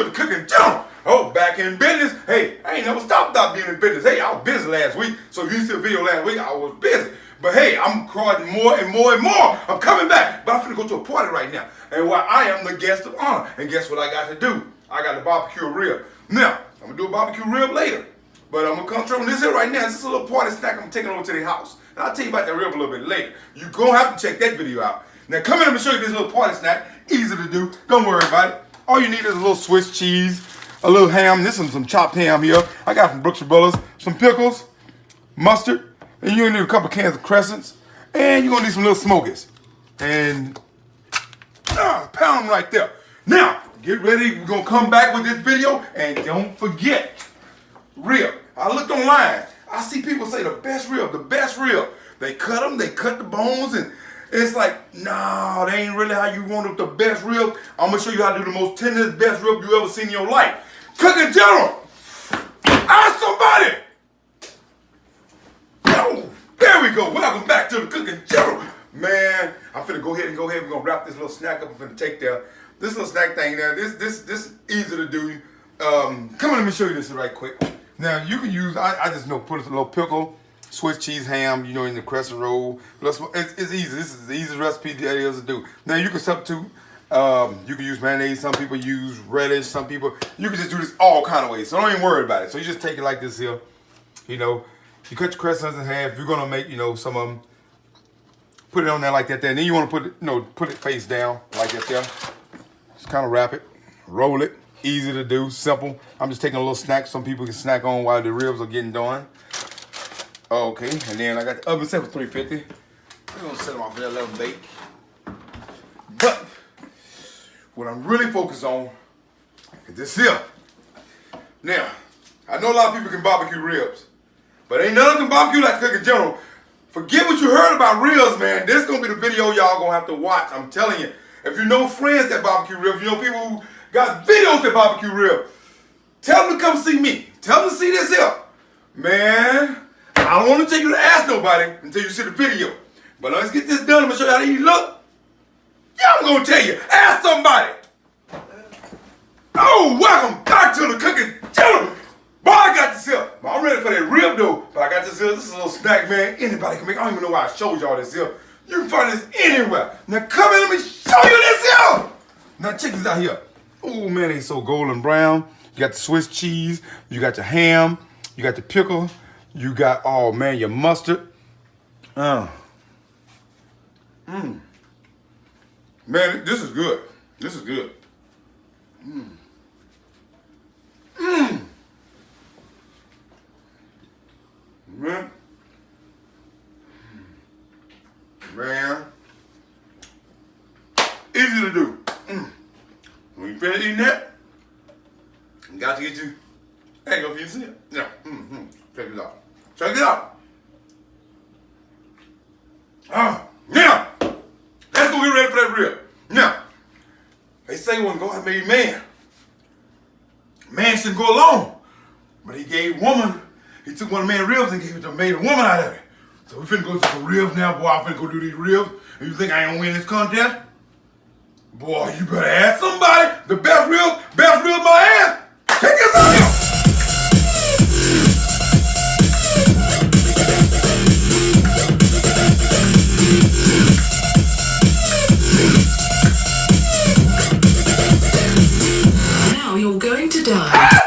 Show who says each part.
Speaker 1: to the cooking channel. Oh, back in business. Hey, I ain't never stopped without being in business. Hey, I was busy last week. So if you see a video last week, I was busy. But hey, I'm recording more and more and more. I'm coming back. But I'm finna go to a party right now. And while I am the guest of honor. And guess what I got to do? I got the barbecue rib. Now, I'm gonna do a barbecue rib later. But I'm gonna concentrate on this here right now. This is a little party snack I'm taking over to the house. And I'll tell you about that rib a little bit later. You're gonna have to check that video out. Now come in and show you this little party snack. Easy to do. Don't worry about it. All you need is a little Swiss cheese, a little ham. This is some chopped ham here. I got from Brooks Brothers. Some pickles, mustard, and you're gonna need a couple cans of crescents. And you're gonna need some little smokies. And pound them right there. Now, get ready. We're gonna come back with this video. And don't forget, rib. I looked online. I see people say the best rib, the best rib. They cut them, they cut the bones, and it's like, nah, that ain't really how you want it, the best rib. I'm gonna show you how to do the most tenderest, best rib you ever seen in your life. Cooking General, ask somebody. Oh, there we go. Welcome back to the Cooking General. Man, I'm finna go ahead. We're gonna wrap this little snack up. I'm finna take there. This little snack thing there, this easy to do. Come on, let me show you this right quick. Now, you can use, I just know, put a little pickle, Swiss cheese ham, you know, in the crescent roll. It's easy. This is the easiest recipe there is to do. Now, you can substitute, you can use mayonnaise. Some people use relish. Some people, you can just do this all kind of ways. So don't even worry about it. So you just take it like this here. You know, you cut your crescents in half. You're going to make, you know, some of them, put it on there like that there. And then you want to put it, you know, put it face down like that there. Just kind of wrap it, roll it. Easy to do, simple. I'm just taking a little snack some people can snack on while the ribs are getting done. Okay, and then I got the oven set for 350. We're gonna set them off for that little bake. But what I'm really focused on is this here. Now, I know a lot of people can barbecue ribs, but ain't none of them barbecue like Cooking General. Forget what you heard about ribs, man. This is gonna be the video y'all gonna have to watch. I'm telling you. If you know friends that barbecue ribs, you know people who got videos at barbecue rib, tell them to come see me. Tell them to see this here. Man, I don't want to take you to ask nobody until you see the video. But let's get this done. I'm going to show you how these look. Yeah, I'm going to tell you. Ask somebody. Oh, welcome back to the Cooking General. Boy, I got this here. I'm ready for that rib though. But I got this here. This is a little snack, man. Anybody can make. I don't even know why I showed y'all this here. You can find this anywhere. Now come in, let me show you this here. Now check this out here. Oh man, they so golden brown. You got the Swiss cheese, you got your ham, you got the pickle, you got, oh man, your mustard. Man, this is good. This is good. Man. Easy to do. When you finish eating that, you got to get you. There you go, if you see it. Yeah. Check it out. Check it out. Now, let's go get ready for that rib. Now, they say when God made man, man shouldn't go alone. But he gave woman, he took one of man's ribs and made a woman out of it. So we finna go to some ribs now, boy. I'm finna go do these ribs. And you think I ain't gonna win this contest? Boy, you better ask somebody. The best rib my ass. Check this out here.
Speaker 2: Now you're going to die.